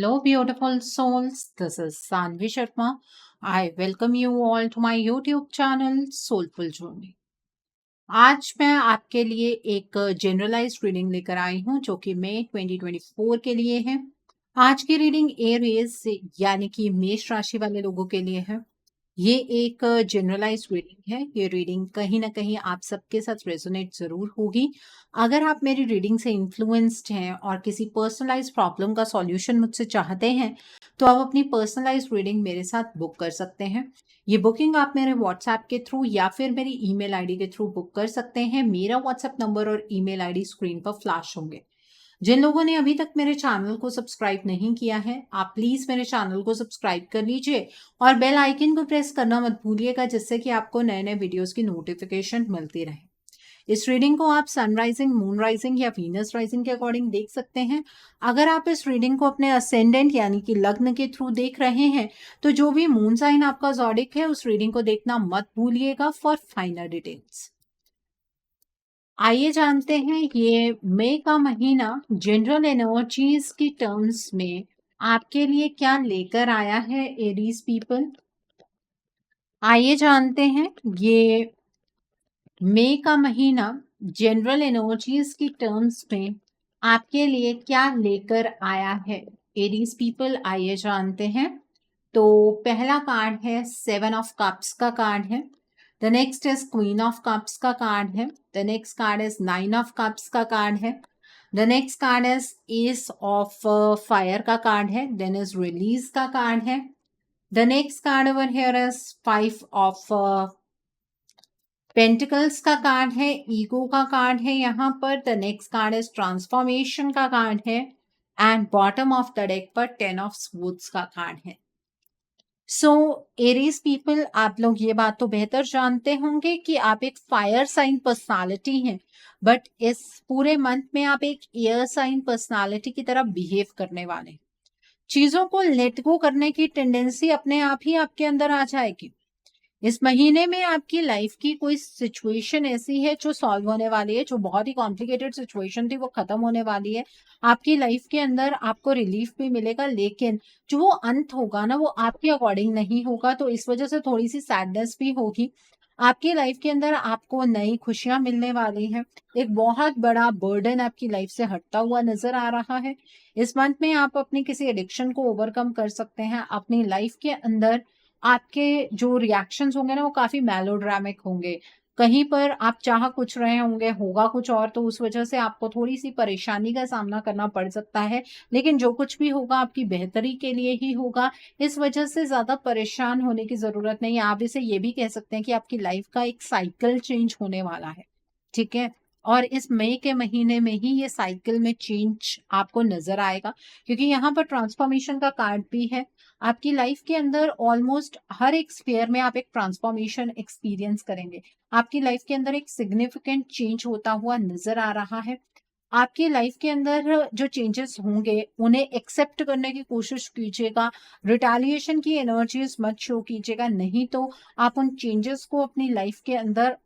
Hello, beautiful souls. This is Sanvi Sharma. I welcome you all to my YouTube channel Soulful Journey. आज मैं आपके लिए एक generalised reading लेकर आई हूं जो कि मई 2024 के लिए है। आज की रीडिंग एरियज यानी कि मेष राशि वाले लोगों के लिए है। ये एक जनरलाइज्ड रीडिंग है। ये रीडिंग कहीं ना कहीं आप सबके साथ रेजोनेट जरूर होगी। अगर आप मेरी रीडिंग से इन्फ्लुएंस्ड हैं और किसी पर्सनलाइज्ड प्रॉब्लम का सॉल्यूशन मुझसे चाहते हैं तो आप अपनी पर्सनलाइज्ड रीडिंग मेरे साथ बुक कर सकते हैं। ये बुकिंग आप मेरे व्हाट्सएप के थ्रू या फिर मेरी ईमेल आईडी के थ्रू बुक कर सकते हैं। मेरा व्हाट्सएप नंबर और ईमेल आईडी स्क्रीन पर फ्लैश होंगे। जिन लोगों ने अभी तक मेरे चैनल को सब्सक्राइब नहीं किया है, आप प्लीज मेरे चैनल को सब्सक्राइब कर लीजिए और बेल आइकन को प्रेस करना मत भूलिएगा, जिससे कि आपको नए नए वीडियोस की नोटिफिकेशन मिलती रहे। इस रीडिंग को आप सनराइजिंग, मून राइजिंग या वीनस राइजिंग के अकॉर्डिंग देख सकते हैं। अगर आप इस रीडिंग को अपने असेंडेंट यानी कि लग्न के थ्रू देख रहे हैं तो जो भी मून साइन आपका ज़ोडिक है उस रीडिंग को देखना मत भूलिएगा फॉर फाइनल डिटेल्स। आइए जानते हैं ये मई का महीना जनरल एनर्जीज की टर्म्स में आपके लिए क्या लेकर आया है एरीज पीपल। आइए जानते हैं ये मई का महीना जनरल एनर्जीज की टर्म्स में आपके लिए क्या लेकर आया है एरीज पीपल। आइए जानते हैं। तो पहला कार्ड है 7 ऑफ कप्स का कार्ड है। The next is queen of cups का कार्ड है। The next card is 9 of cups का कार्ड है। The next card is S of fire का कार्ड है। देन इज रिलीज का कार्ड है। The next card over here is 5 of pentacles का card है। ईगो का कार्ड है यहाँ पर। The next card is transformation का कार्ड है। And bottom of the deck पर 10 ऑफ स्वॉर्ड्स का कार्ड है। सो एरीज पीपल, आप लोग ये बात तो बेहतर जानते होंगे कि आप एक फायर साइन पर्सनालिटी हैं, बट इस पूरे मंथ में आप एक एयर साइन पर्सनालिटी की तरह बिहेव करने वाले हैं। चीजों को लेट गो करने की टेंडेंसी अपने आप ही आपके अंदर आ जाएगी। इस महीने में आपकी लाइफ की कोई सिचुएशन ऐसी है जो सॉल्व होने वाली है, जो बहुत ही कॉम्प्लिकेटेड सिचुएशन थी वो खत्म होने वाली है। आपकी लाइफ के अंदर आपको रिलीफ भी मिलेगा, लेकिन जो वो अंत होगा ना वो आपके अकॉर्डिंग नहीं होगा, तो इस वजह से थोड़ी सी सैडनेस भी होगी। आपकी लाइफ के अंदर आपको नई खुशियां मिलने वाली हैं। एक बहुत बड़ा बर्डन आपकी लाइफ से हटता हुआ नजर आ रहा है। इस मंथ में आप अपनी किसी एडिक्शन को ओवरकम कर सकते हैं। अपनी लाइफ के अंदर आपके जो रिएक्शंस होंगे ना वो काफी मेलोड्रामिक होंगे। कहीं पर आप चाह कुछ रहे होंगे, होगा कुछ और, तो उस वजह से आपको थोड़ी सी परेशानी का सामना करना पड़ सकता है। लेकिन जो कुछ भी होगा आपकी बेहतरी के लिए ही होगा। इस वजह से ज्यादा परेशान होने की जरूरत नहीं है। आप इसे ये भी कह सकते हैं कि आपकी लाइफ का एक साइकिल चेंज होने वाला है, ठीक है। और इस मई के महीने में ही ये साइकिल में चेंज आपको नजर आएगा, क्योंकि यहाँ पर ट्रांसफॉर्मेशन का कार्ड भी है। आपकी लाइफ के अंदर ऑलमोस्ट हर एक स्फीयर में आप एक ट्रांसफॉर्मेशन एक्सपीरियंस करेंगे। आपकी लाइफ के अंदर एक सिग्निफिकेंट चेंज होता हुआ नजर आ रहा है। आपकी लाइफ के अंदर जो चेंजेस होंगे उन्हें एक्सेप्ट करने की कोशिश कीजिएगा। रिटेलिएशन की एनर्जीज मत शो कीजिएगा, नहीं तो आप उन चेंजेस को अपनी लाइफ के अंदर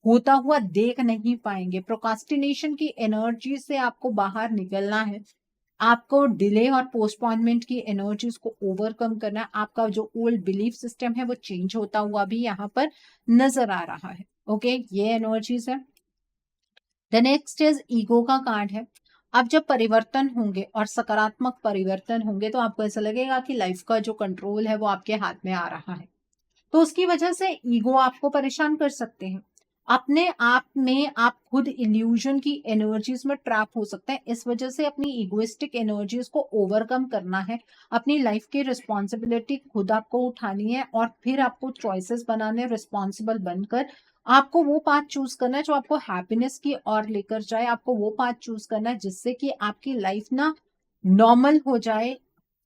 होता हुआ देख नहीं पाएंगे। प्रोकास्टिनेशन की एनर्जी से आपको बाहर निकलना है। आपको डिले और पोस्टपोनमेंट की एनर्जीज को ओवरकम करना है। आपका जो ओल्ड बिलीफ सिस्टम है वो चेंज होता हुआ भी यहाँ पर नजर आ रहा है। ओके, ये एनर्जीज है। द नेक्स्ट इज ईगो का कार्ड है। अब जब परिवर्तन होंगे और सकारात्मक परिवर्तन होंगे तो आपको ऐसा लगेगा कि लाइफ का जो कंट्रोल है वो आपके हाथ में आ रहा है, तो उसकी वजह से ईगो आपको परेशान कर सकते हैं। अपने आप में आप खुद इल्यूजन की एनर्जीज में ट्रैप हो सकते हैं। इस वजह से अपनी इगोइस्टिक एनर्जीज को ओवरकम करना है। अपनी लाइफ की रिस्पॉन्सिबिलिटी खुद आपको उठानी है और फिर आपको चॉइसेस बनाने, रिस्पॉन्सिबल बनकर आपको वो पाथ चूज करना है जो आपको हैप्पीनेस की ओर लेकर जाए। आपको वो पाथ चूज करना है जिससे कि आपकी लाइफ ना नॉर्मल हो जाए।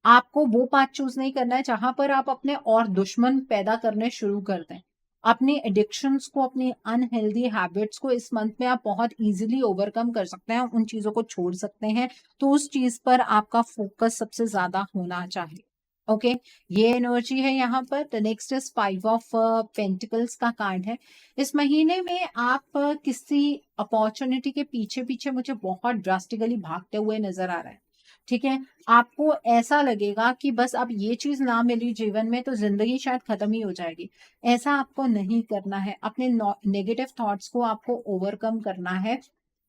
आपको वो पाथ चूज नहीं करना है जहां पर आप अपने और दुश्मन पैदा करने शुरू कर दें। अपनी एडिक्शंस को, अपनी अनहेल्दी हैबिट्स को इस मंथ में आप बहुत इजीली ओवरकम कर सकते हैं, उन चीजों को छोड़ सकते हैं। तो उस चीज पर आपका फोकस सबसे ज्यादा होना चाहिए। ओके, ये एनर्जी है यहाँ पर। The next is 5 of pentacles का कार्ड है। इस महीने में आप किसी अपॉर्चुनिटी के पीछे पीछे मुझे बहुत ड्रास्टिकली भागते हुए नजर आ रहा है। ठीक है? आपको ऐसा लगेगा कि बस अब ये चीज़ ना मिली जीवन में तो ज़िंदगी शायद खत्म ही हो जाएगी। ऐसा आपको नहीं करना है। अपने नेगेटिव थॉट्स को आपको ओवरकम करना है।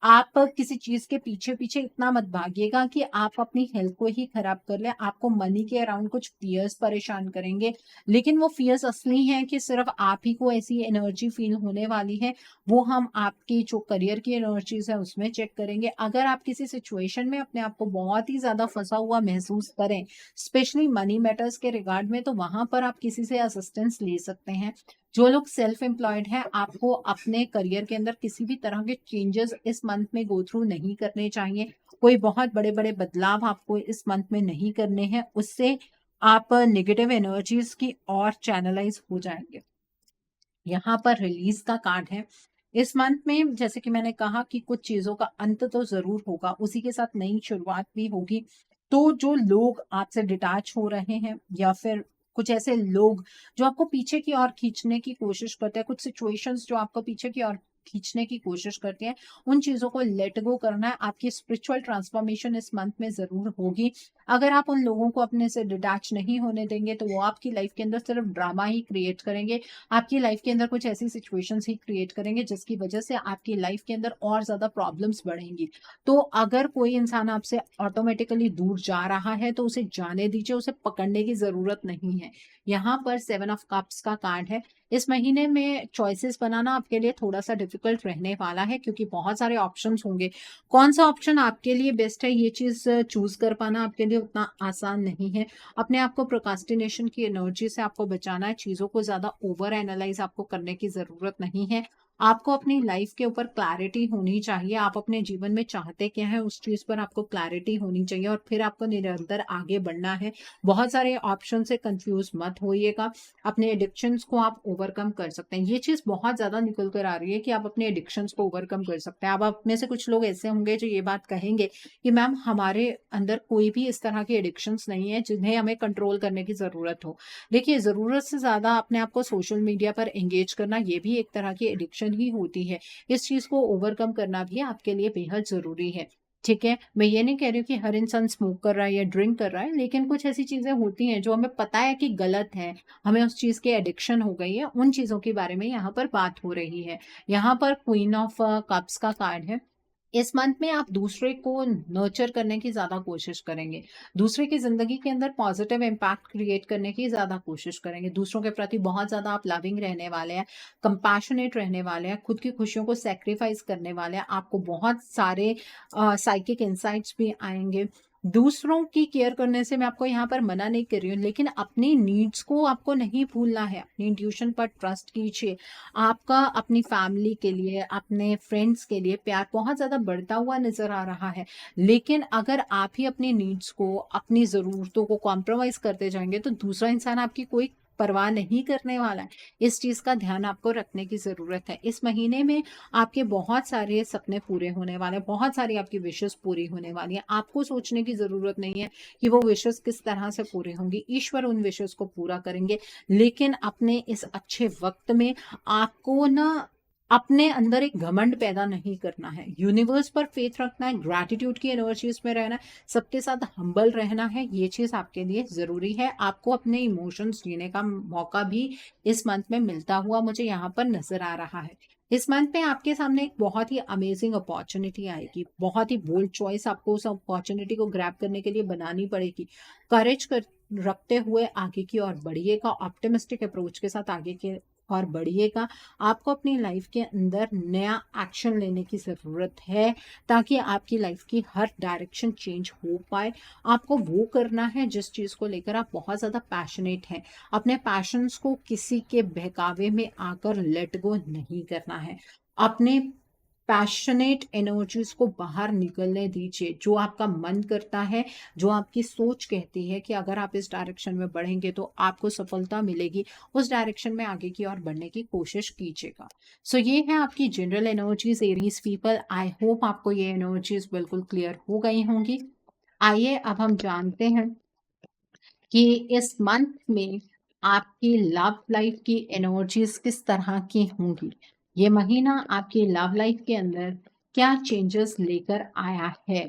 आप किसी चीज़ के पीछे-पीछे इतना मत भागिएगा कि आप अपनी हेल्थ को ही खराब कर लें। आपको मनी के अराउंड कुछ फ़ियर्स परेशान करेंगे, लेकिन वो फ़ियर्स असली हैं कि सिर्फ़ आप ही को ऐसी एनर्जी फ़ील होने वाली है। वो हम आपकी जो करियर की एनर्जीज़ है उसमें चेक करेंगे। अगर आप किसी सिचुएशन में अपने आप को बहुत ही ज़्यादा फँसा हुआ महसूस करें, स्पेशली मनी मैटर्स के रिगार्ड में, तो वहाँ पर आप किसी से असिस्टेंस ले सकते हैं। जो लोग सेल्फ एम्प्लॉयड हैं, आपको अपने करियर के अंदर किसी भी तरह के चेंजेस इस मंथ में गो थ्रू नहीं करने चाहिए। कोई बहुत बड़े-बड़े बदलाव आपको इस मंथ में नहीं करने हैं, उससे आप नेगेटिव एनर्जीज़ की ओर चैनलाइज़ हो जाएँगे। यहाँ पर रिलीज का कार्ड है। इस मंथ में जैसे कि मैंने कहा कि कुछ चीज़ों का अंत तो ज़रूर होगा, उसी के साथ नई शुरुआत भी होगी। तो जो लोग आपसे डिटैच हो रहे हैं या फिर कुछ ऐसे लोग जो आपको पीछे की ओर खींचने की कोशिश करते हैं, कुछ सिचुएशंस जो आपको पीछे की ओर खींचने की कोशिश करती हैं, उन चीज़ों को लेट गो करना है। आपकी स्पिरिचुअल ट्रांसफॉर्मेशन इस मंथ में ज़रूर होगी। अगर आप उन लोगों को अपने से डिटैच नहीं होने देंगे, तो वो आपकी लाइफ के अंदर सिर्फ ड्रामा ही क्रिएट करेंगे। आपकी लाइफ के अंदर कुछ ऐसी सिचुएशंस ही क्रिएट करेंगे जिसकी वजह से आपकी लाइफ के अंदर और ज़्यादा प्रॉब्लम्स बढ़ेंगी। तो अगर कोई इंसान आपसे ऑटोमेटिकली दूर जा रहा है तो उसे जाने दीजिए, उसे पकड़ने की ज़रूरत नहीं है। यहाँ पर 7 ऑफ कप्स का कार्ड है। इस महीने में चॉइसेस बनाना आपके लिए थोड़ा-सा डिफ़िकल्ट रहने वाला है क्योंकि बहुत सारे ऑप्शंस होंगे। कौन-सा ऑप्शन आपके लिए बेस्ट है ये चीज़ चूज़ कर पाना आपके लिए उतना आसान नहीं है। अपने आप को प्रोक्रास्टिनेशन की एनर्जी से आपको बचाना है, चीज़ों को ज़्यादा ओवर एनालाइज़ आपको करने की ज़रूरत नहीं है। आपको अपनी लाइफ़ के ऊपर क्लैरिटी होनी चाहिए, आप अपने जीवन में चाहते क्या हैं, उस चीज़ पर आपको क्लैरिटी होनी चाहिए और फिर आपको निरंतर आगे बढ़ना है। बहुत सारे ऑप्शन से कन्फ्यूज़ मत होइएगा, अपने एडिक्शंस को आप ओवरकम कर सकते हैं। ये चीज़ बहुत ज़्यादा निकल कर आ रही है कि आप अपने एडिक्शंस को ओवरकम कर सकते हैं। अब आप में से कुछ लोग ऐसे होंगे जो ये बात कहेंगे कि मैम हमारे अंदर कोई भी इस तरह की एडिक्शंस नहीं है जिन्हें हमें कंट्रोल करने की ज़रूरत हो। देखिए ज़रूरत से ज़्यादा अपने आप को सोशल मीडिया पर एंगेज करना ये भी एक तरह की एडिक्शन ही होती है। इस चीज़ को ओवरकम करना भी आपके लिए बेहद ज़रूरी है। ठीक है? मैं ये नहीं कह रही हूँ कि हर इंसान स्मोक कर रहा है या ड्रिंक कर रहा है, लेकिन कुछ ऐसी चीज़ें होती हैं जो हमें पता है कि गलत है, हमें उस चीज़ की एडिक्शन हो गई है, उन चीज़ों के बारे में यहाँ पर बात हो रही है। यहाँ पर क्वीन ऑफ कप्स का कार्ड है। इस मंथ में आप दूसरे को नर्चर करने की ज़्यादा कोशिश करेंगे। दूसरे की ज़िंदगी के अंदर पॉज़िटिव इम्पैक्ट क्रिएट करने की ज़्यादा कोशिश करेंगे। दूसरों के प्रति बहुत ज़्यादा आप लविंग रहने वाले हैं, कंपैशनेट रहने वाले हैं, खुद की खुशियों को सैक्रिफाइस करने वाले हैं। आपको बहुत सारे साइकिक इनसाइट्स भी आएँगे। दूसरों की केयर करने से मैं आपको यहाँ पर मना नहीं कर रही हूँ, लेकिन अपनी नीड्स को आपको नहीं भूलना है। अपनी इंट्यूशन पर ट्रस्ट कीजिए। आपका अपनी फैमिली के लिए, अपने फ्रेंड्स के लिए प्यार बहुत ज़्यादा बढ़ता हुआ नज़र आ रहा है। लेकिन अगर आप ही अपनी नीड्स को, अपनी ज़रूरतों को कॉम्प्रोमाइज़ करते जाएँगे, तो दूसरा इंसान आपकी कोई परवाह नहीं करने वाला है। इस चीज़ का ध्यान आपको रखने की ज़रूरत है। इस महीने में आपके बहुत सारे सपने पूरे होने वाले हैं, बहुत सारी आपकी विशेज़ पूरी होने वाली हैं। आपको सोचने की ज़रूरत नहीं है कि वो विशेज़ किस तरह से पूरी होंगी। ईश्वर उन विशेज़ को पूरा करेंगे। लेकिन अपने इस अच्छे वक़्त में आपको ना अपने अंदर एक घमंड पैदा नहीं करना है। यूनिवर्स पर फ़ेथ रखना है, ग्रैटिट्यूड की एनर्जीज़ में रहना है, सबके साथ हम्बल रहना है, ये चीज़ आपके लिए ज़रूरी है। आपको अपने इमोशंस जीने का मौका भी इस मंथ में मिलता हुआ मुझे यहाँ पर नज़र आ रहा है। इस मंथ में आपके सामने एक बहुत ही अमेज़िंग अपॉर्च्युनिटी आएगी। बहुत ही बोल्ड चॉइस आपको उस अपॉर्च्युनिटी को ग्रैब करने के लिए बनानी पड़ेगी। करेज कर रखते हुए आगे की ओर बढ़िएगा, ऑप्टिमिस्टिक अप्रोच के साथ आगे की और बढ़िएगा। आपको अपनी लाइफ के अंदर नया एक्शन लेने की ज़रूरत है ताकि आपकी लाइफ की हर डायरेक्शन चेंज हो पाए। आपको वो करना है जिस चीज़ को लेकर आप बहुत ज़्यादा पैशनेट हैं। अपने पैशंस को किसी के बहकावे में आकर लेट गो नहीं करना है। अपने पैशनेट एनर्जीज को बाहर निकलने दीजिए। जो आपका मन करता है, जो आपकी सोच कहती है कि अगर आप इस डायरेक्शन में बढ़ेंगे तो आपको सफलता मिलेगी, उस डायरेक्शन में आगे की ओर बढ़ने की कोशिश कीजिएगा। सो ये है आपकी general energies Aries people. I hope आपको ये एनर्जीज बिल्कुल क्लियर हो गई होंगी। आइए अब हम जानते हैं कि इस मंथ में आपकी लव लाइफ की एनर्जीज किस तरह की होंगी। ये महीना आपकी लव लाइफ के अंदर क्या चेंजेस लेकर आया है?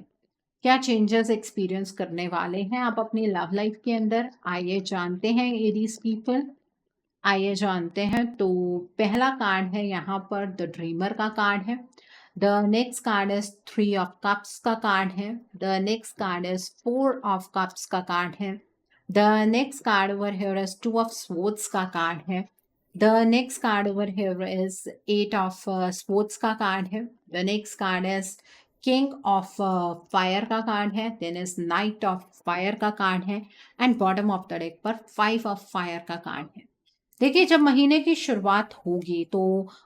क्या चेंजेस एक्सपीरियंस करने वाले हैं आप अपनी लव लाइफ के अंदर, आइए जानते हैं एरीज पीपल। आइए जानते हैं। तो पहला कार्ड है यहाँ पर द ड्रीमर का कार्ड है। The next card is 3 of cups का कार्ड है। The next card is 4 of cups का कार्ड है। The next card over here is 2 of swords का कार्ड है। The next card over here is 8 of swords का card है। The next card is king of fire का card है। Then is knight of fire का card है। And bottom of the deck पर 5 of fire का card है। देखिए, जब महीने की शुरुआत होगी तो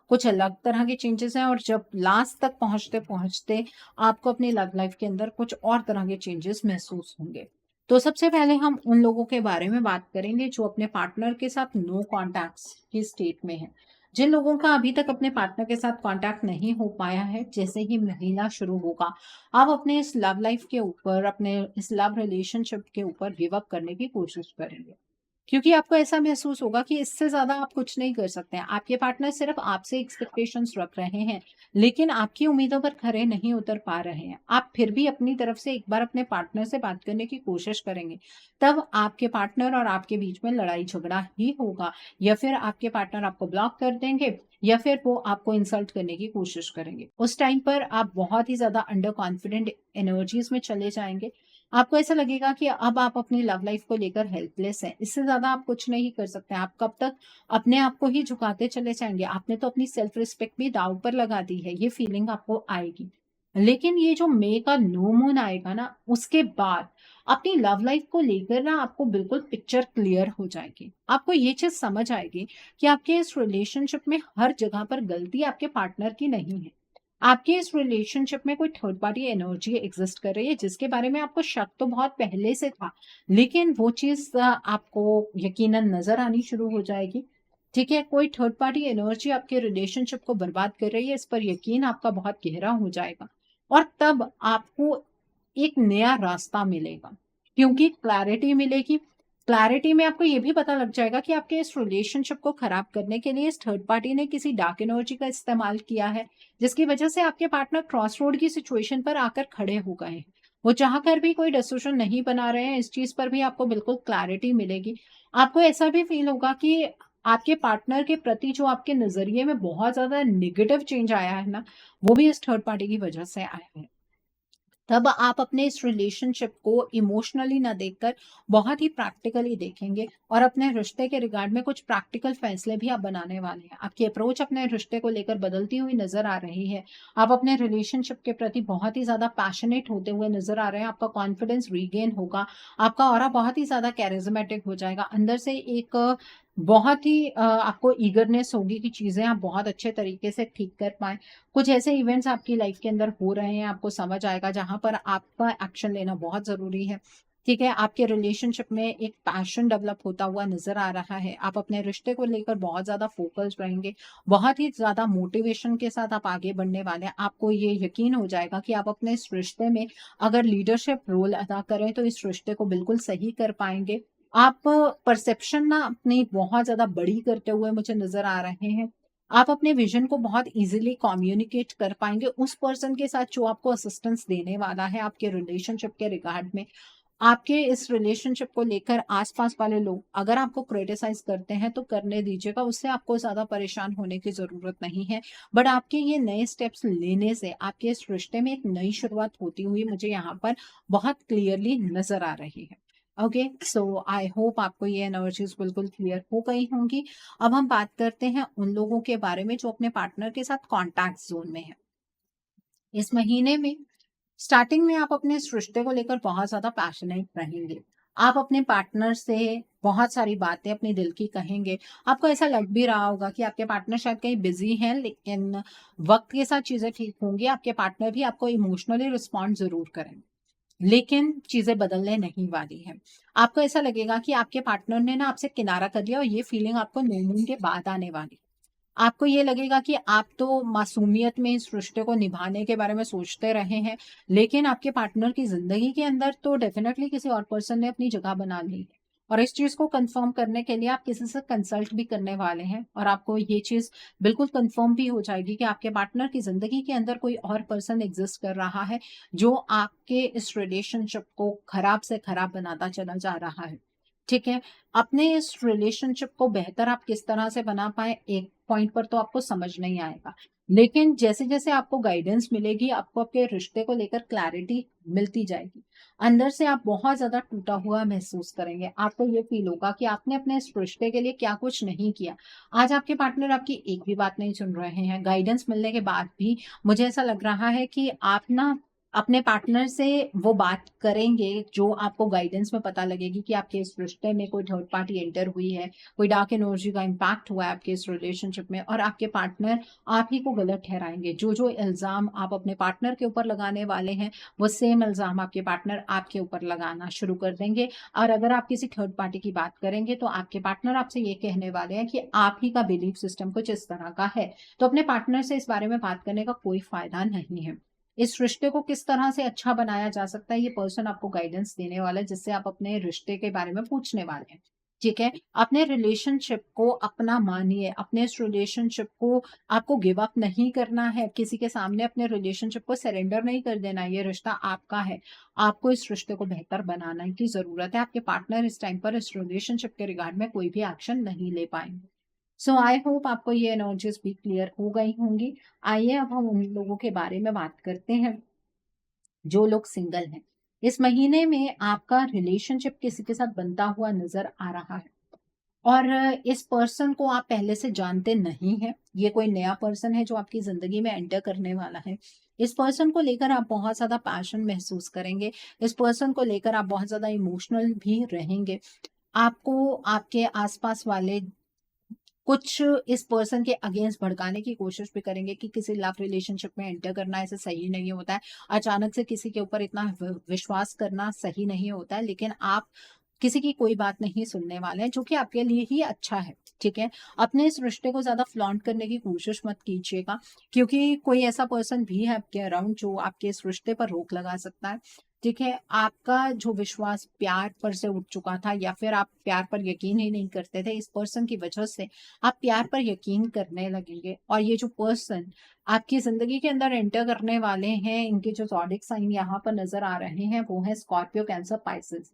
कुछ अलग तरह के चेंजेस हैं, और जब लास्ट तक पहुंचते पहुंचते आपको अपनी लव लाइफ के अंदर कुछ और तरह के चेंजेस महसूस होंगे। तो सबसे पहले हम उन लोगों के बारे में बात करेंगे जो अपने पार्टनर के साथ नो कॉन्टैक्ट्स की स्टेट में है। जिन लोगों का अभी तक अपने पार्टनर के साथ कांटेक्ट नहीं हो पाया है, जैसे ही महीना शुरू होगा आप अपने इस लव लाइफ के ऊपर, अपने इस लव रिलेशनशिप के ऊपर गिव अप करने की कोशिश करेंगे, क्योंकि आपको ऐसा महसूस होगा कि इससे ज़्यादा आप कुछ नहीं कर सकते हैं। आपके पार्टनर सिर्फ आपसे एक्सपेक्टेशंस रख रहे हैं, लेकिन आपकी उम्मीदों पर खरे नहीं उतर पा रहे हैं। आप फिर भी अपनी तरफ से एक बार अपने पार्टनर से बात करने की कोशिश करेंगे, तब आपके पार्टनर और आपके बीच में लड़ाई झगड़ा ही होगा, या फिर आपके पार्टनर आपको ब्लॉक कर देंगे, या फिर वो आपको इंसल्ट करने की कोशिश करेंगे। उस टाइम पर आप बहुत ही ज़्यादा अंडर कॉन्फिडेंट एनर्जीज में चले जाएंगे। आपको ऐसा लगेगा कि अब आप अपनी लव लाइफ को लेकर हेल्पलेस हैं। इससे ज़्यादा आप कुछ नहीं कर सकते। आप कब तक अपने आप को ही झुकाते चले जाएँगे? आपने तो अपनी सेल्फ रिस्पेक्ट भी दाँव पर लगा दी है, ये फीलिंग आपको आएगी। लेकिन ये जो मई का न्यू मून आएगा ना, उसके बाद अपनी लव लाइफ को लेकर ना आपको बिल्कुल पिक्चर क्लियर हो जाएगी। आपको ये चीज़ समझ आएगी कि आपके इस रिलेशनशिप में हर जगह पर गलती आपके पार्टनर की नहीं है। आपके इस रिलेशनशिप में कोई थर्ड पार्टी एनर्जी एग्जिस्ट कर रही है, जिसके बारे में आपको शक तो बहुत पहले से था, लेकिन वो चीज़ आपको यकीनन नज़र आनी शुरू हो जाएगी। ठीक है? कोई थर्ड पार्टी एनर्जी आपके रिलेशनशिप को बर्बाद कर रही है, इस पर यकीन आपका बहुत गहरा हो जाएगा, और तब आपको एक नया रास्ता मिलेगा, क्योंकि क्लैरिटी मिलेगी। क्लैरिटी में आपको ये भी पता लग जाएगा कि आपके इस रिलेशनशिप को खराब करने के लिए इस थर्ड पार्टी ने किसी डार्क एनर्जी का इस्तेमाल किया है, जिसकी वजह से आपके पार्टनर क्रॉस रोड की सिचुएशन पर आकर खड़े हो गए हैं। वो चाहकर भी कोई डिसीजन नहीं बना रहे हैं। इस चीज़ पर भी आपको बिल्कुल क्लैरिटी मिलेगी। आपको ऐसा भी फ़ील होगा कि आपके पार्टनर के प्रति जो आपके नज़रिए में बहुत ज़्यादा नेगेटिव चेंज आया है ना, वो भी इस थर्ड पार्टी की वजह से आया है। तब आप अपने इस रिलेशनशिप को इमोशनली ना देखकर बहुत ही प्रैक्टिकली देखेंगे, और अपने रिश्ते के रिगार्ड में कुछ प्रैक्टिकल फैसले भी आप बनाने वाले हैं। आपकी अप्रोच अपने रिश्ते को लेकर बदलती हुई नजर आ रही है। आप अपने रिलेशनशिप के प्रति बहुत ही ज्यादा पैशनेट होते हुए नजर आ रहे हैं। आपका कॉन्फिडेंस रीगेन होगा। आपका ऑरा बहुत ही ज्यादा कैरिज्मेटिक हो जाएगा। अंदर से एक बहुत ही आपको ईगरनेस होगी कि चीजें आप बहुत अच्छे तरीके से ठीक कर पाए। कुछ ऐसे इवेंट्स आपकी लाइफ के अंदर हो रहे हैं, आपको समझ आएगा, जहां पर आपका एक्शन लेना बहुत जरूरी है। ठीक है? आपके रिलेशनशिप में एक पैशन डेवलप होता हुआ नजर आ रहा है। आप अपने रिश्ते को लेकर बहुत ज्यादा फोकस्ड रहेंगे। बहुत ही ज्यादा मोटिवेशन के साथ आप आगे बढ़ने वाले हैं। आपको ये यकीन हो जाएगा कि आप अपने इस रिश्ते में अगर लीडरशिप रोल अदा करें तो इस रिश्ते को बिल्कुल सही कर पाएंगे। आप परसेप्शन ना अपनी बहुत ज्यादा बड़ी करते हुए मुझे नजर आ रहे हैं। आप अपने विजन को बहुत इजीली कम्युनिकेट कर पाएंगे उस पर्सन के साथ जो आपको असिस्टेंस देने वाला है आपके रिलेशनशिप के रिगार्ड में। आपके इस रिलेशनशिप को लेकर आसपास वाले लोग अगर आपको क्रिटिसाइज करते हैं तो करने दीजिएगा, उससे आपको ज्यादा परेशान होने की जरूरत नहीं है। बट आपके ये नए स्टेप्स लेने से आपके इस रिश्ते में एक नई शुरुआत होती हुई मुझे यहाँ पर बहुत क्लियरली नजर आ रही है। ओके, सो आई होप आपको ये एनर्जीज बिल्कुल क्लियर हो गई होंगी। अब हम बात करते हैं उन लोगों के बारे में जो अपने पार्टनर के साथ कॉन्टैक्ट जोन में है। इस महीने में स्टार्टिंग में आप अपने इस रिश्ते को लेकर बहुत ज्यादा पैशनेट रहेंगे। आप अपने पार्टनर से बहुत सारी बातें अपने दिल की कहेंगे। आपको ऐसा लग भी रहा होगा कि आपके पार्टनर शायद कहीं बिजी हैं, लेकिन वक्त के साथ चीजें ठीक होंगी। आपके पार्टनर भी आपको इमोशनली रिस्पॉन्ड जरूर करेंगे, लेकिन चीजें बदलने नहीं वाली हैं। आपको ऐसा लगेगा कि आपके पार्टनर ने ना आपसे किनारा कर लिया, और ये फीलिंग आपको नींद के बाद आने वाली। आपको ये लगेगा कि आप तो मासूमियत में इस रिश्ते को निभाने के बारे में सोचते रहे हैं, लेकिन आपके पार्टनर की जिंदगी के अंदर तो डेफिनेटली किसी और पर्सन ने अपनी जगह बना ली है। और इस चीज को कंफर्म करने के लिए आप किसी से कंसल्ट भी करने वाले हैं और आपको ये चीज बिल्कुल कंफर्म भी हो जाएगी कि आपके पार्टनर की जिंदगी के अंदर कोई और पर्सन एग्जिस्ट कर रहा है जो आपके इस रिलेशनशिप को खराब से खराब बनाता चला जा रहा है। ठीक है, अपने इस रिलेशनशिप को बेहतर आप किस तरह से बना पाए, एक पॉइंट पर तो आपको समझ नहीं आएगा, लेकिन जैसे जैसे आपको गाइडेंस मिलेगी, आपको आपके रिश्ते को लेकर क्लैरिटी मिलती जाएगी, अंदर से आप बहुत ज्यादा टूटा हुआ महसूस करेंगे। आपको ये फील होगा कि आपने अपने इस रिश्ते के लिए क्या कुछ नहीं किया। आज आपके पार्टनर आपकी एक भी बात नहीं सुन रहे हैं, गाइडेंस मिलने के बाद भी मुझे ऐसा लग रहा है कि आप ना अपने पार्टनर से वो बात करेंगे जो आपको गाइडेंस में पता लगेगी कि आपके इस रिश्ते में कोई थर्ड पार्टी एंटर हुई है, कोई डार्क एनर्जी का इम्पैक्ट हुआ है आपके इस रिलेशनशिप में, और आपके पार्टनर आप ही को गलत ठहराएंगे। जो जो इल्जाम आप अपने पार्टनर के ऊपर लगाने वाले हैं, वो सेम इल्जाम आपके पार्टनर आपके ऊपर लगाना शुरू कर देंगे। और अगर आप किसी थर्ड पार्टी की बात करेंगे तो आपके पार्टनर आपसे ये कहने वाले हैं कि आप ही का बिलीफ सिस्टम कुछ इस तरह का है। तो अपने पार्टनर से इस बारे में बात करने का कोई फायदा नहीं है। इस रिश्ते को किस तरह से अच्छा बनाया जा सकता है, ये पर्सन आपको गाइडेंस देने वाला है, जिससे आप अपने रिश्ते के बारे में पूछने वाले हैं। ठीक है, अपने रिलेशनशिप को अपना मानिए, अपने इस रिलेशनशिप को आपको गिव अप नहीं करना है, किसी के सामने अपने रिलेशनशिप को सरेंडर नहीं कर देना। ये रिश्ता आपका है, आपको इस रिश्ते को बेहतर बनाने की जरूरत है। आपके पार्टनर इस टाइम पर इस रिलेशनशिप के रिगार्ड में कोई भी एक्शन नहीं ले पाएंगे। सो आई होप आपको ये एनर्जीज भी क्लियर हो गई होंगी। आइए अब हम उन लोगों के बारे में बात करते हैं जो लोग सिंगल हैं। इस महीने में आपका रिलेशनशिप किसी के साथ बनता हुआ नजर आ रहा है और इस पर्सन को आप पहले से जानते नहीं हैं। ये कोई नया पर्सन है जो आपकी जिंदगी में एंटर करने वाला है। इस पर्सन को लेकर आप बहुत ज्यादा पैशन महसूस करेंगे। इस पर्सन को लेकर आप बहुत ज्यादा इमोशनल भी रहेंगे। आपको आपके आसपास वाले कुछ इस पर्सन के अगेंस्ट भड़काने की कोशिश भी करेंगे कि किसी लव रिलेशनशिप में एंटर करना ऐसे सही नहीं होता है। अचानक से किसी के ऊपर इतना विश्वास करना सही नहीं होता है, लेकिन आप किसी की कोई बात नहीं सुनने वाले हैं, जो कि आपके लिए ही अच्छा है। ठीक है, अपने इस रिश्ते को ज्यादा फ्लॉन्ट करने की कोशिश मत कीजिएगा, क्योंकि कोई ऐसा पर्सन भी है आपके अराउंड जो आपके इस रिश्ते पर रोक लगा सकता है। ठीक है, आपका जो विश्वास प्यार पर से उठ चुका था, या फिर आप प्यार पर यकीन ही नहीं करते थे, इस पर्सन की वजह से आप प्यार पर यकीन करने लगेंगे। और ये जो पर्सन आपकी जिंदगी के अंदर एंटर करने वाले हैं, इनके जो ज़ोडिक साइन यहाँ पर नजर आ रहे हैं वो है स्कॉर्पियो, कैंसर, पाइसेस।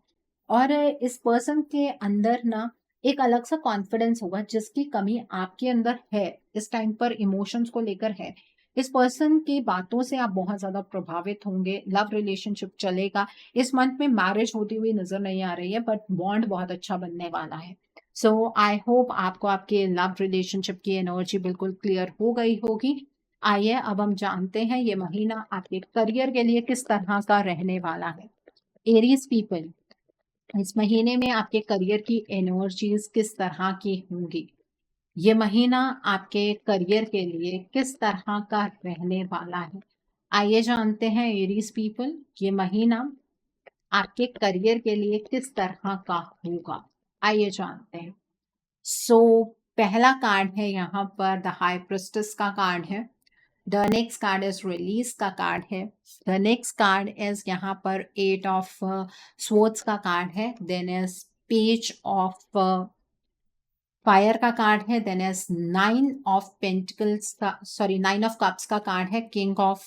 और इस पर्सन के अंदर ना एक अलग सा कॉन्फिडेंस होगा जिसकी कमी आपके अंदर है, इस टाइम पर इमोशंस को लेकर है। इस पर्सन की बातों से आप बहुत ज्यादा प्रभावित होंगे। लव रिलेशनशिप चलेगा। इस मंथ में मैरिज होती हुई नजर नहीं आ रही है, बट बॉन्ड बहुत अच्छा बनने वाला है। सो आई होप आपको आपके लव रिलेशनशिप की एनर्जी बिल्कुल क्लियर हो गई होगी। आइए अब हम जानते हैं ये महीना आपके करियर के लिए किस तरह का रहने वाला है। एरीज पीपल, इस महीने में आपके करियर की एनर्जीज किस तरह की होंगी। ये महीना आपके करियर के लिए किस तरह का रहने वाला है। आइए जानते हैं एरीज पीपल, ये महीना आपके करियर के लिए किस तरह का होगा। आइए जानते हैं। सो पहला कार्ड है यहाँ पर द हाई प्रिस्टेस का कार्ड है। The next card is release का कार्ड है। द नेक्स्ट कार्ड इज यहाँ पर 8 ऑफ स्वॉर्ड्स का कार्ड है। Then is page of fire का कार्ड है। देन इज 9 ऑफ पेंटिकल्स का, सॉरी 9 ऑफ कप्स का कार्ड है। किंग ऑफ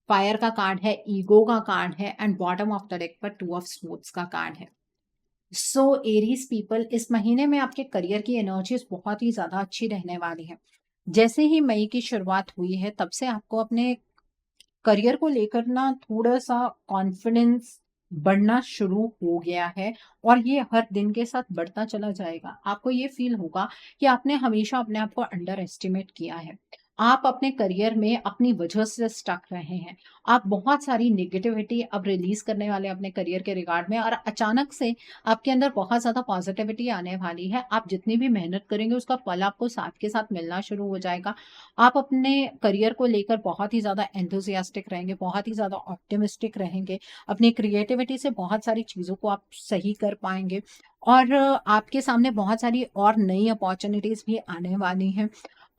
फायर का कार्ड है। ईगो का कार्ड है। And bottom of the deck पर 2 ऑफ स्वॉर्ड्स का कार्ड है। सो एरीज पीपल, इस महीने में आपके करियर की एनर्जीज बहुत ही ज्यादा अच्छी रहने वाली है। जैसे ही मई की शुरुआत हुई है तब से आपको अपने करियर को लेकर ना थोड़ा सा कॉन्फिडेंस बढ़ना शुरू हो गया है, और ये हर दिन के साथ बढ़ता चला जाएगा। आपको ये फील होगा कि आपने हमेशा अपने आप को अंडर एस्टिमेट किया है। आप अपने करियर में अपनी वजह से स्टक रहे हैं। आप बहुत सारी नेगेटिविटी अब रिलीज करने वाले अपने करियर के रिगार्ड में, और अचानक से आपके अंदर बहुत ज्यादा पॉजिटिविटी आने वाली है। आप जितनी भी मेहनत करेंगे उसका फल आपको साथ के साथ मिलना शुरू हो जाएगा। आप अपने करियर को लेकर बहुत ही ज्यादा एंथुसियास्टिक रहेंगे, बहुत ही ज्यादा ऑप्टिमिस्टिक रहेंगे। अपनी क्रिएटिविटी से बहुत सारी चीजों को आप सही कर पाएंगे, और आपके सामने बहुत सारी और नई अपॉर्चुनिटीज भी आने वाली हैं।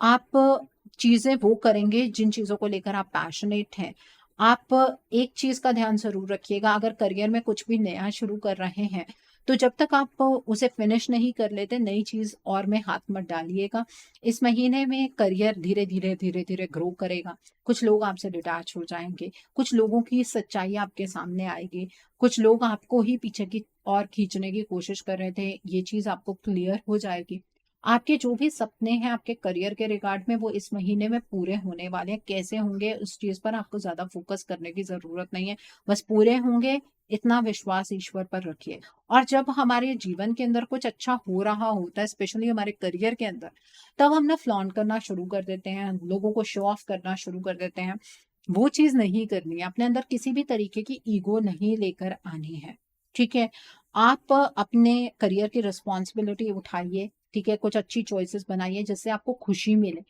आप चीजें वो करेंगे जिन चीजों को लेकर आप पैशनेट हैं। आप एक चीज का ध्यान जरूर रखिएगा, अगर करियर में कुछ भी नया शुरू कर रहे हैं तो जब तक आप उसे फिनिश नहीं कर लेते, नई चीज़ और में हाथ मत डालिएगा। इस महीने में करियर धीरे-धीरे ग्रो करेगा। कुछ लोग आपसे डिटैच हो जाएँगे, कुछ लोगों की सच्चाई आपके सामने आएगी, कुछ लोग आपको ही पीछे की ओर खींचने की कोशिश कर रहे थे, ये चीज़ आपको क्लियर हो जाएगी। आपके जो भी सपने हैं आपके करियर के रिगार्ड में, वो इस महीने में पूरे होने वाले हैं। कैसे होंगे उस चीज़ पर आपको ज़्यादा फोकस करने की ज़रूरत नहीं है। बस पूरे होंगे, इतना विश्वास ईश्वर पर रखिए। और जब हमारे जीवन के अंदर कुछ अच्छा हो रहा होता है, स्पेशली हमारे करियर के अंदर, तब हम ना फ्लॉन्ट करना शुरू कर देते हैं, लोगों को शो ऑफ करना शुरू कर देते हैं। वो चीज़ नहीं करनी है। अपने अंदर किसी भी तरीके की ईगो नहीं लेकर आनी है, ठीक है? आप अपने करियर की रिस्पॉन्सिबिलिटी उठाइए, ठीक है? कुछ अच्छी चॉइसेस बनाइए जिससे आपको खुशी मिले।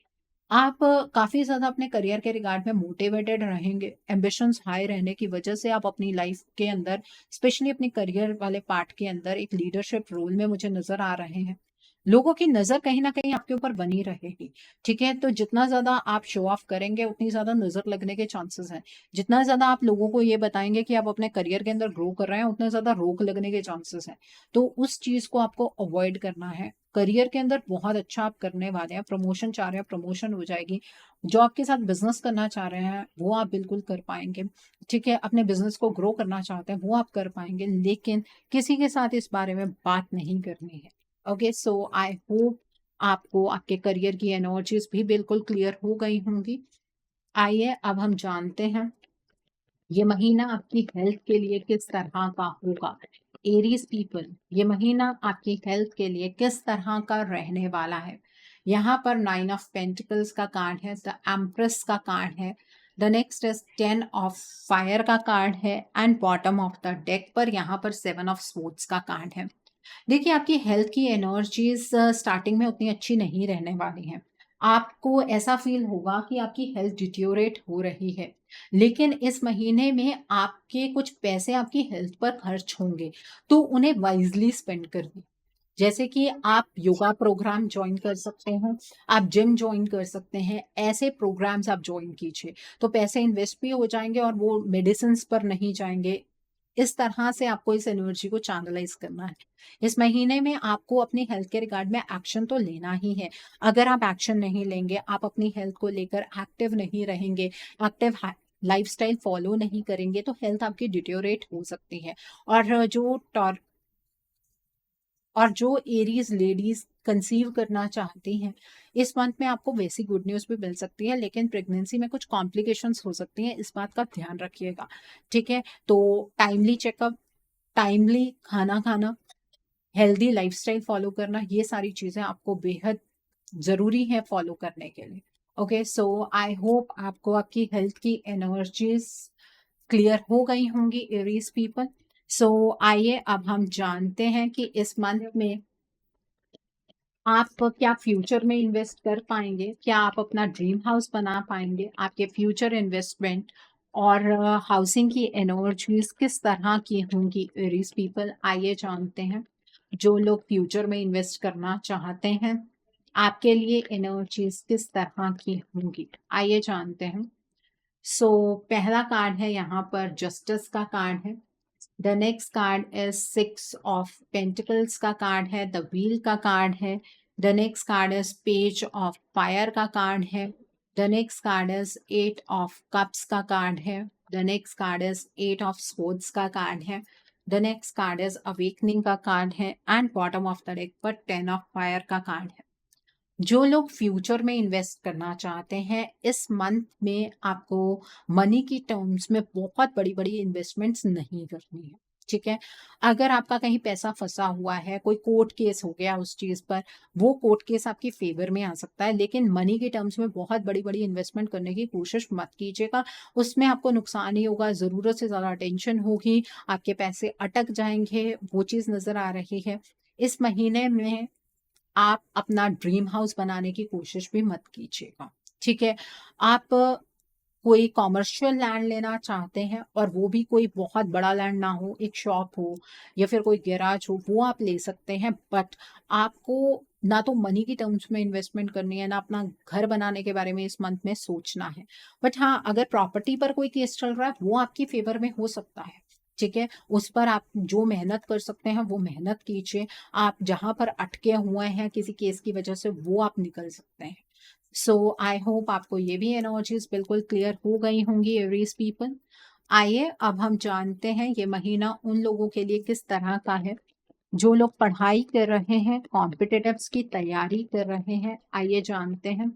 आप काफ़ी ज़्यादा अपने करियर के रिगार्ड में मोटिवेटेड रहेंगे, एम्बिशंस हाई रहने की वजह से आप अपनी लाइफ के अंदर, स्पेशली अपने करियर वाले पार्ट के अंदर एक लीडरशिप रोल में मुझे नज़र आ रहे हैं। लोगों की नज़र कहीं न कहीं आपके ऊपर बनी रहेगी, ठीक है? तो जितना ज़्यादा आप शो ऑफ करेंगे, उतनी ज़्यादा नज़र लगने के चांसेस हैं। जितना ज़्यादा आप लोगों को ये बताएँगे कि आप अपने करियर के अंदर ग्रो कर रहे हैं, उतना ज़्यादा रोक लगने के चांसेस हैं। तो उस चीज़ को आपको अवॉइड करना है। करियर के अंदर बहुत अच्छा आप करने वाले हैं, प्रमोशन चाह रहे हैं, प्रमोशन हो जाएगी। जो आपके साथ बिज़नेस करना चाह रहे हैं, वो आप बिल्कुल कर पाएँगे, ठीक है? अपने बिज़नेस को ग्रो करना चाहते हैं, वो आप कर पाएँगे, लेकिन किसी के साथ इस बारे में बात नहीं करनी है। ओके, सो आई होप आपको आपके करियर की एनर्जीज़ भी बिल्कुल क्लियर हो गई होंगी। आइए अब हम जानते हैं ये महीना आपकी हेल्थ के लिए किस तरह का होगा। एरीज पीपल, ये महीना आपकी हेल्थ के लिए किस तरह का रहने वाला है। यहाँ पर 9 ऑफ पेंटिकल्स का कार्ड है, द एम्प्रेस का कार्ड है, the next is 10 of fire का कार्ड है, and bottom of the deck पर यहाँ पर 7 ऑफ स्वॉर्ड्स का कार्ड है। देखिए, आपकी हेल्थ की एनर्जीज़ स्टार्टिंग में उतनी अच्छी नहीं रहने वाली हैं। आपको ऐसा फ़ील होगा कि आपकी हेल्थ डिटेरियोरेट हो रही है। लेकिन इस महीने में आपके कुछ पैसे आपकी हेल्थ पर खर्च होंगे, तो उन्हें वाइज़ली स्पेंड करिए। जैसे कि आप योगा प्रोग्राम जॉइन कर सकते हैं, आप जिम जॉइन कर सकते हैं, ऐसे प्रोग्राम्स आप जॉइन कीजिए। तो पैसे इन्वेस्ट भी हो जाएँगे और वो मेडिसिन्स पर नहीं जाएँगे। इस तरह से आपको इस एनर्जी को चैनलाइज़ करना है। इस महीने में आपको अपनी हेल्थ के रिगार्ड में एक्शन तो लेना ही है। अगर आप एक्शन नहीं लेंगे, आप अपनी हेल्थ को लेकर एक्टिव नहीं रहेंगे, एक्टिव लाइफ़स्टाइल फ़ॉलो नहीं करेंगे, तो हेल्थ आपकी डिटेरियोरेट हो सकती है। और जो एरीज़ लेडीज़ कंसीव करना चाहती हैं, इस मंथ में आपको वैसी गुड न्यूज़ भी मिल सकती है, लेकिन प्रेगनेंसी में कुछ कॉम्प्लिकेशंस हो सकती हैं, इस बात का ध्यान रखिएगा, ठीक है? तो टाइमली चेकअप, टाइमली खाना खाना, हेल्दी लाइफ़स्टाइल फ़ॉलो करना, ये सारी चीज़ें आपको बेहद ज़रूरी है फ़ॉलो करने के लिए। ओके, सो आई होप आपको आपकी हेल्थ की एनर्जीज़ क्लियर हो गई होंगी एरीज़ पीपल। सो आइए अब हम जानते हैं कि इस मंथ में आप क्या फ्यूचर में इन्वेस्ट कर पाएँगे? क्या आप अपना ड्रीम हाउस बना पाएँगे? आपके फ्यूचर इन्वेस्टमेंट और हाउसिंग की एनर्जीज़ किस तरह की होंगी एरीज़ पीपल? आइए जानते हैं। जो लोग फ्यूचर में इन्वेस्ट करना चाहते हैं, आपके लिए एनर्जीज़ किस तरह की होंगी? आइए जानते हैं। सो पहला कार्ड है यहाँ पर जस्टिस का कार्ड है। The next card is 6 of pentacles का कार्ड है, द व्हील का कार्ड है। The next card is page of fire का कार्ड है। The next card is 8 of cups का कार्ड है। The next card is 8 of swords का card है। The next card is awakening का कार्ड है, and bottom of the deck पर 10 of fire का कार्ड है। जो लोग फ्यूचर में इन्वेस्ट करना चाहते हैं, इस मंथ में आपको मनी की टर्म्स में बहुत बड़ी-बड़ी इन्वेस्टमेंट्स नहीं करनी है, ठीक है? अगर आपका कहीं पैसा फँसा हुआ है, कोई कोर्ट केस हो गया उस चीज़ पर, वो कोर्ट केस आपके फ़ेवर में आ सकता है, लेकिन मनी की टर्म्स में बहुत बड़ी-बड़ी इन्वेस्टमेंट करने की कोशिश मत कीजिएगा। उसमें आपको नुकसान ही होगा, ज़रूरत से ज़्यादा टेंशन होगी, आपके पैसे अटक जाएँगे, वो चीज़ नज़र आ रही है। इस महीने में आप अपना ड्रीम हाउस बनाने की कोशिश भी मत कीजिएगा, ठीक है? आप कोई कॉमर्शियल लैंड लेना चाहते हैं और वो भी कोई बहुत बड़ा लैंड ना हो, एक शॉप हो या फिर कोई गैराज हो, वो आप ले सकते हैं। बट आपको ना तो मनी की टर्म्स में इन्वेस्टमेंट करनी है, ना अपना घर बनाने के बारे में इस मंथ में सोचना है। बट हाँ, अगर प्रॉपर्टी पर कोई केस चल रहा है, वो आपकी फ़ेवर में हो सकता है, ठीक है, उस पर आप जो मेहनत कर सकते हैं वो मेहनत कीजिए। आप जहाँ पर अटके हुए हैं किसी केस की वजह से वो आप निकल सकते हैं। सो आई होप आपको ये भी एनर्जीज बिल्कुल क्लियर हो गई होंगी एरीज पीपल। आइए अब हम जानते हैं ये महीना उन लोगों के लिए किस तरह का है जो लोग पढ़ाई कर रहे हैं, कॉम्पिटिटिव्स की तैयारी कर रहे हैं। आइए जानते हैं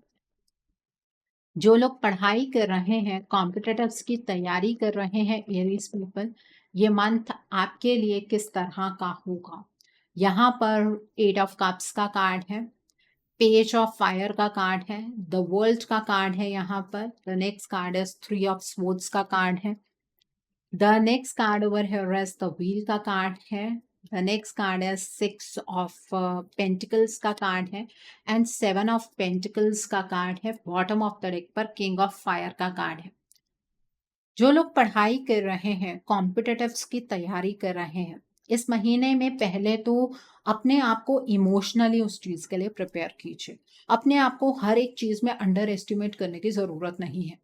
जो लोग पढ़ाई कर रहे हैं, कॉम्पिटिटिव्स की तैयारी कर रहे हैं, एरीज पीपल, ये मंथ आपके लिए किस तरह का होगा। यहाँ पर एट ऑफ कप्स का कार्ड है, पेज ऑफ फायर का कार्ड है, द वर्ल्ड का कार्ड है यहाँ पर। द नेक्स्ट कार्ड है थ्री ऑफ स्वॉर्ड्स का कार्ड है। The next card over here is the wheel का कार्ड है। द नेक्स्ट कार्ड है सिक्स ऑफ पेंटिकल्स का कार्ड है एंड सेवन ऑफ पेंटिकल्स का कार्ड है। बॉटम ऑफ द डेक पर किंग ऑफ फायर का कार्ड है। जो लोग पढ़ाई कर रहे हैं, कॉम्पिटिटिव्स की तैयारी कर रहे हैं, इस महीने में पहले तो अपने आप को इमोशनली उस चीज के लिए प्रिपेयर कीजिए। अपने आप को हर एक चीज में अंडर एस्टिमेट करने की जरूरत नहीं है।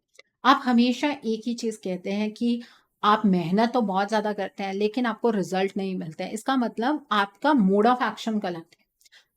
आप हमेशा एक ही चीज कहते हैं कि आप मेहनत तो बहुत ज्यादा करते हैं लेकिन आपको रिजल्ट नहीं मिलते हैं। इसका मतलब आपका मोड ऑफ एक्शन गलत है।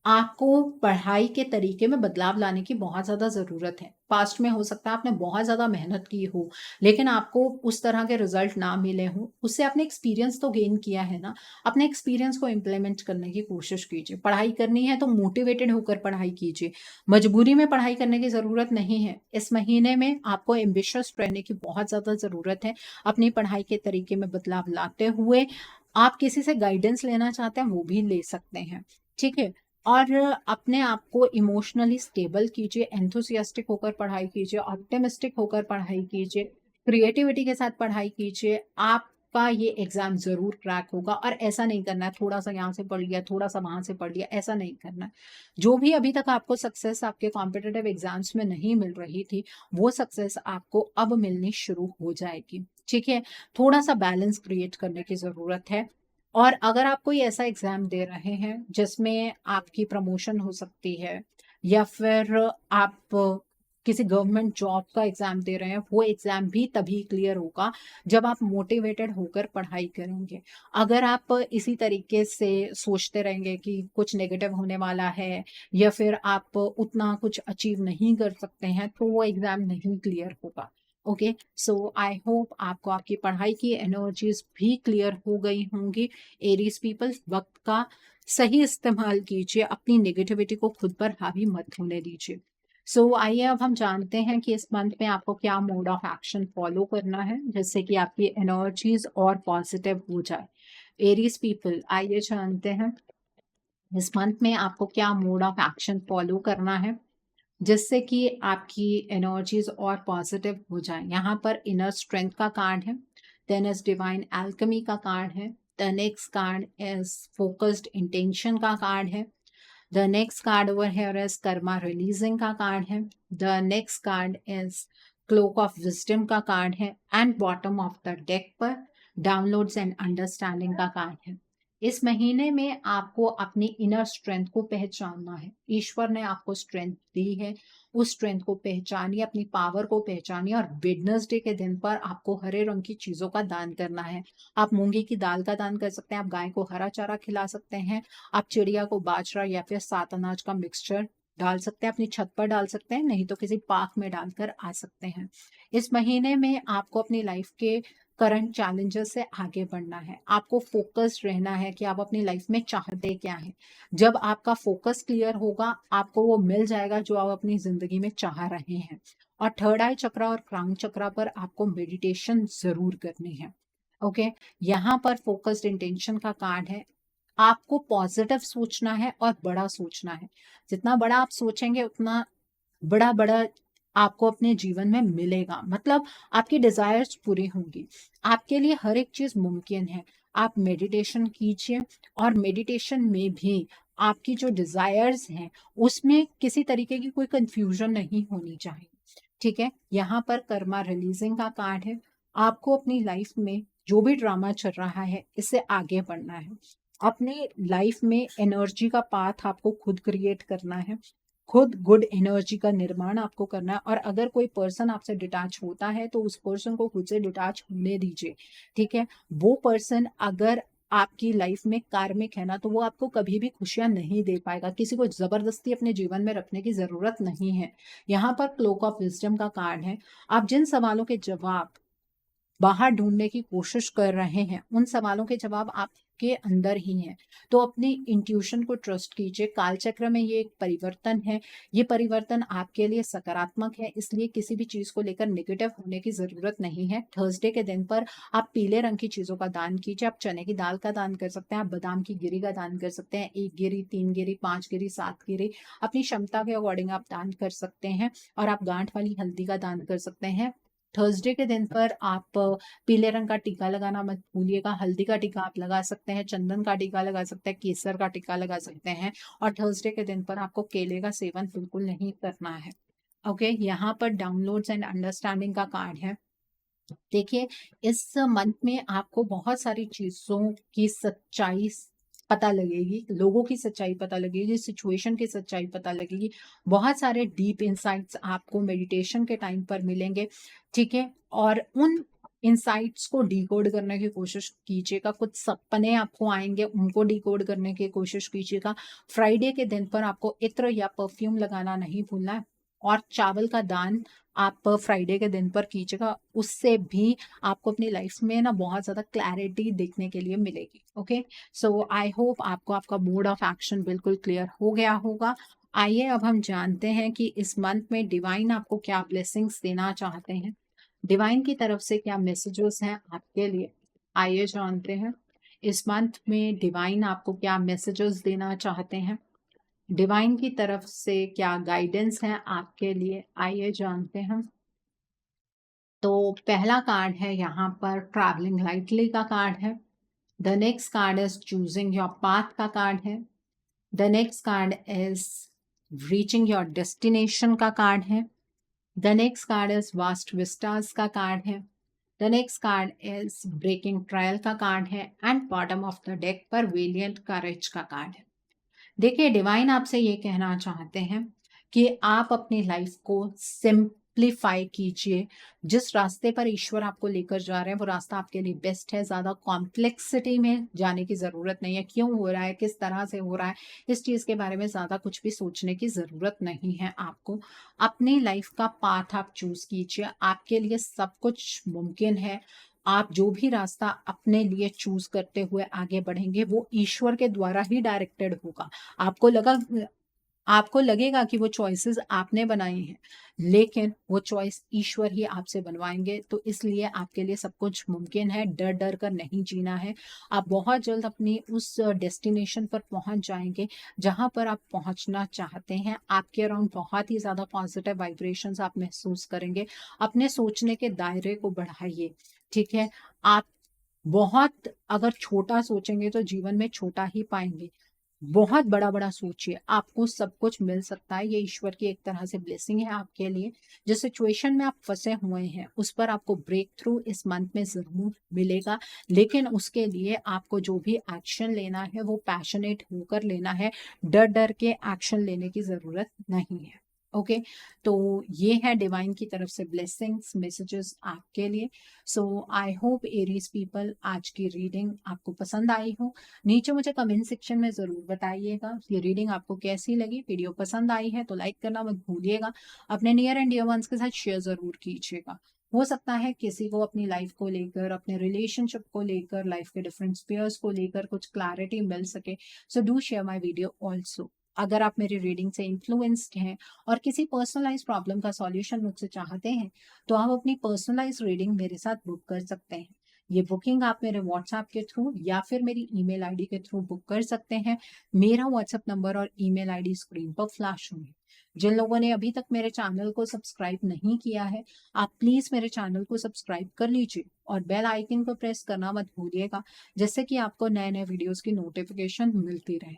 आपको पढ़ाई के तरीके में बदलाव लाने की बहुत ज़्यादा ज़रूरत है। पास्ट में हो सकता है आपने बहुत ज़्यादा मेहनत की हो, लेकिन आपको उस तरह के रिज़ल्ट ना मिले हों। उससे आपने एक्सपीरियंस तो गेन किया है ना, अपने एक्सपीरियंस को इम्प्लीमेंट करने की कोशिश कीजिए। पढ़ाई करनी है तो मोटिवेटेड होकर पढ़ाई कीजिए, मजबूरी में पढ़ाई करने की ज़रूरत नहीं है। इस महीने में आपको एम्बिशियस रहने की बहुत ज़्यादा ज़रूरत है। अपनी पढ़ाई के तरीके में बदलाव लाते हुए आप किसी से गाइडेंस लेना चाहते हैं, वो भी ले सकते हैं, ठीक है? और अपने आप को इमोशनली स्टेबल कीजिए, एंथुसियास्टिक होकर पढ़ाई कीजिए, ऑप्टिमिस्टिक होकर पढ़ाई कीजिए, क्रिएटिविटी के साथ पढ़ाई कीजिए। आपका ये एग्जाम जरूर क्रैक होगा। और ऐसा नहीं करना है थोड़ा सा यहाँ से पढ़ लिया, थोड़ा सा वहां से पढ़ लिया, ऐसा नहीं करना है। जो भी अभी तक आपको सक्सेस आपके कॉम्पिटिटिव एग्जाम्स में नहीं मिल रही थी, वो सक्सेस आपको अब मिलनी शुरू हो जाएगी, ठीक है? थोड़ा सा बैलेंस क्रिएट करने की जरूरत है। और अगर आप कोई ऐसा एग्जाम दे रहे हैं जिसमें आपकी प्रमोशन हो सकती है, या फिर आप किसी गवर्नमेंट जॉब का एग्जाम दे रहे हैं, वो एग्जाम भी तभी क्लियर होगा जब आप मोटिवेटेड होकर पढ़ाई करेंगे। अगर आप इसी तरीके से सोचते रहेंगे कि कुछ नेगेटिव होने वाला है या फिर आप उतना कुछ अचीव नहीं कर सकते हैं, तो वो एग्जाम नहीं क्लियर होगा। ओके, सो आई होप आपको आपकी पढ़ाई की एनर्जीज भी क्लियर हो गई होंगी। एरीज पीपल, वक्त का सही इस्तेमाल कीजिए, अपनी नेगेटिविटी को खुद पर हावी मत होने दीजिए। सो आइए अब हम जानते हैं कि इस मंथ में आपको क्या मोड ऑफ एक्शन फॉलो करना है जिससे कि आपकी एनर्जीज और पॉजिटिव हो जाए। एरीज पीपल, आइए जानते हैं इस मंथ में आपको क्या मोड ऑफ एक्शन फॉलो करना है जिससे कि आपकी एनर्जीज और पॉजिटिव हो जाए। यहाँ पर इनर स्ट्रेंथ का कार्ड है, देन इज डिवाइन एल्केमी का कार्ड है, the next card is focused intention का कार्ड है, the next card over here is karma releasing का कार्ड है, the next card is cloak of wisdom का कार्ड है and bottom of the deck पर downloads and understanding का card है। इस महीने में आपको अपनी इनर स्ट्रेंथ को पहचानना है। ईश्वर ने आपको स्ट्रेंथ दी है, उस स्ट्रेंथ को पहचानिए, अपनी पावर को पहचानिए। और वेडनेसडे के दिन पर आपको हरे रंग की चीजों का दान करना है। आप मूंगी की दाल का दान कर सकते हैं, आप गाय को हरा चारा खिला सकते हैं, आप चिड़िया को बाजरा या फिर सात अनाज का मिक्सचर डाल सकते हैं, अपनी छत पर डाल सकते हैं, नहीं तो किसी पार्क में डालकर आ सकते हैं। इस महीने में आपको अपनी लाइफ के करंट चैलेंजेस से आगे बढ़ना है। आपको फोकस्ड रहना है कि आप अपनी लाइफ में चाहते क्या है। जब आपका फोकस क्लियर होगा, आपको वो मिल जाएगा जो आप अपनी जिंदगी में चाह रहे हैं। और थर्ड आई चक्रा और क्राउन चक्रा पर आपको मेडिटेशन जरूर करनी है। ओके, यहाँ पर फोकस्ड इंटेंशन का कार्ड है। आपको पॉजिटिव सोचना है और बड़ा सोचना है। जितना बड़ा आप सोचेंगे उतना बड़ा बड़ा आपको अपने जीवन में मिलेगा। मतलब आपकी डिजायर्स पूरी होंगी, आपके लिए हर एक चीज मुमकिन है। आप मेडिटेशन कीजिए और मेडिटेशन में भी आपकी जो डिजायर्स हैं उसमें किसी तरीके की कोई कंफ्यूजन नहीं होनी चाहिए, ठीक है? यहाँ पर कर्मा रिलीजिंग का कार्ड है। आपको अपनी लाइफ में जो भी ड्रामा चल रहा है इससे आगे बढ़ना है। अपनी लाइफ में एनर्जी का पाथ आपको खुद क्रिएट करना है। खुद गुड एनर्जी का निर्माण आपको करना है। और अगर कोई पर्सन आपसे डिटैच होता है तो उस पर्सन को खुद से डिटैच होने दीजिए, ठीक है। वो पर्सन अगर आपकी लाइफ में कार्मिक है ना, तो वो आपको कभी भी खुशियां नहीं दे पाएगा। किसी को जबरदस्ती अपने जीवन में रखने की जरूरत नहीं है। यहाँ पर क्लोक ऑफ विजडम का कार्ड है। आप जिन सवालों के जवाब बाहर ढूंढने की कोशिश कर रहे हैं, उन सवालों के जवाब आपके अंदर ही हैं। तो अपनी इंट्यूशन को ट्रस्ट कीजिए। कालचक्र में ये एक परिवर्तन है, ये परिवर्तन आपके लिए सकारात्मक है, इसलिए किसी भी चीज को लेकर नेगेटिव होने की जरूरत नहीं है। थर्सडे के दिन पर आप पीले रंग की चीजों का दान कीजिए। आप चने की दाल का दान कर सकते हैं, आप बादाम की गिरी का दान कर सकते हैं, 1 गिरी, 3 गिरी, 5 गिरी, 7 गिरी, अपनी क्षमता के अकॉर्डिंग आप दान कर सकते हैं। और आप गांठ वाली हल्दी का दान कर सकते हैं। थर्सडे के दिन पर आप पीले रंग का टीका लगाना मत भूलिएगा। हल्दी का टीका आप लगा सकते हैं, चंदन का टीका लगा सकते हैं, केसर का टीका लगा सकते हैं। और थर्सडे के दिन पर आपको केले का सेवन बिल्कुल नहीं करना है। ओके, यहाँ पर डाउनलोड्स एंड अंडरस्टैंडिंग का कार्ड है। देखिए, इस मंथ में आपको बहुत सारी चीजों की सच्चाई पता लगेगी, लोगों की सच्चाई पता लगेगी, सिचुएशन की सच्चाई पता लगेगी। बहुत सारे डीप इंसाइट्स आपको मेडिटेशन के टाइम पर मिलेंगे, ठीक है। और उन इंसाइट्स को डिकोड करने की कोशिश कीजिएगा। कुछ सपने आपको आएंगे, उनको डिकोड करने की कोशिश कीजिएगा। फ्राइडे के दिन पर आपको इत्र या परफ्यूम लगाना नहीं भूलना है। और चावल का दान आप फ्राइडे के दिन पर कीजिएगा, उससे भी आपको अपनी लाइफ में ना बहुत ज्यादा क्लैरिटी देखने के लिए मिलेगी। ओके, सो आई होप आपको आपका मोड ऑफ एक्शन बिल्कुल क्लियर हो गया होगा। आइए अब हम जानते हैं कि इस मंथ में डिवाइन आपको क्या ब्लेसिंग्स देना चाहते हैं, डिवाइन की तरफ से क्या मैसेजेस हैं आपके लिए। आइए जानते हैं इस मंथ में डिवाइन आपको क्या मैसेजेस देना चाहते हैं, डिवाइन की तरफ से क्या गाइडेंस है आपके लिए। आइए जानते हैं। तो पहला कार्ड है यहाँ पर ट्रैवलिंग लाइटली का कार्ड है। The next card is choosing your path का कार्ड है। The next card is reaching your destination का कार्ड है। The next card is vast vistas का कार्ड है। The next card is breaking trial का card है। And bottom of the deck पर valiant courage का कार्ड है। देखिए, डिवाइन आपसे ये कहना चाहते हैं कि आप अपनी लाइफ को सिंप्लीफाई कीजिए। जिस रास्ते पर ईश्वर आपको लेकर जा रहे हैं वो रास्ता आपके लिए बेस्ट है। ज्यादा कॉम्प्लेक्सिटी में जाने की जरूरत नहीं है। क्यों हो रहा है, किस तरह से हो रहा है, इस चीज के बारे में ज्यादा कुछ भी सोचने की जरूरत नहीं है। आपको अपनी लाइफ का पाथ आप चूज कीजिए, आपके लिए सब कुछ मुमकिन है। आप जो भी रास्ता अपने लिए चूज करते हुए आगे बढ़ेंगे वो ईश्वर के द्वारा ही डायरेक्टेड होगा। आपको लगा आपको लगेगा कि वो चॉइसेस आपने बनाई हैं, लेकिन वो चॉइस ईश्वर ही आपसे बनवाएंगे। तो इसलिए आपके लिए सब कुछ मुमकिन है। डर डर कर नहीं जीना है। आप बहुत जल्द अपनी उस डेस्टिनेशन पर पहुंच जाएंगे जहां पर आप पहुंचना चाहते हैं। आपके अराउंड बहुत ही ज्यादा पॉजिटिव वाइब्रेशंस आप महसूस करेंगे। अपने सोचने के दायरे को बढ़ाइए, ठीक है। आप बहुत अगर छोटा सोचेंगे तो जीवन में छोटा ही पाएंगे। बहुत बड़ा बड़ा सोचिए, आपको सब कुछ मिल सकता है। ये ईश्वर की एक तरह से ब्लेसिंग है आपके लिए। जिस सिचुएशन में आप फंसे हुए हैं उस पर आपको ब्रेक थ्रू इस मंथ में जरूर मिलेगा, लेकिन उसके लिए आपको जो भी एक्शन लेना है वो पैशनेट होकर लेना है। डर डर के एक्शन लेने की जरूरत नहीं है। ओके, तो ये है डिवाइन की तरफ से ब्लेसिंग्स मैसेजेस आपके लिए। सो आई होप एरीज पीपल आज की रीडिंग आपको पसंद आई हो। नीचे मुझे कमेंट सेक्शन में जरूर बताइएगा ये रीडिंग आपको कैसी लगी। वीडियो पसंद आई है तो लाइक करना मत भूलिएगा। अपने नियर एंड डियर वंस के साथ शेयर जरूर कीजिएगा। हो सकता है किसी को अपनी लाइफ को लेकर, अपने रिलेशनशिप को लेकर, लाइफ के डिफरेंट स्पेयर्स को लेकर कुछ क्लैरिटी मिल सके। So do share my video also. अगर आप मेरी रीडिंग से इन्फ्लुएंस्ड हैं और किसी पर्सनलाइज प्रॉब्लम का सॉल्यूशन मुझसे चाहते हैं तो आप अपनी पर्सनलाइज रीडिंग मेरे साथ बुक कर सकते हैं। ये बुकिंग आप मेरे व्हाट्सएप के थ्रू या फिर मेरी ईमेल आईडी के थ्रू बुक कर सकते हैं। मेरा व्हाट्सएप नंबर और ईमेल आईडी स्क्रीन पर फ्लैश होंगे। जिन लोगों ने अभी तक मेरे चैनल को सब्सक्राइब नहीं किया है, आप प्लीज मेरे चैनल को सब्सक्राइब कर लीजिए और बेल आइकन को प्रेस करना मत भूलिएगा, जिससे कि आपको नए नए वीडियोस की नोटिफिकेशन मिलती रहे।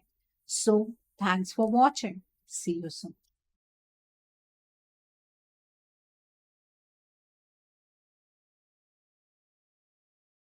So thanks for watching, see you soon.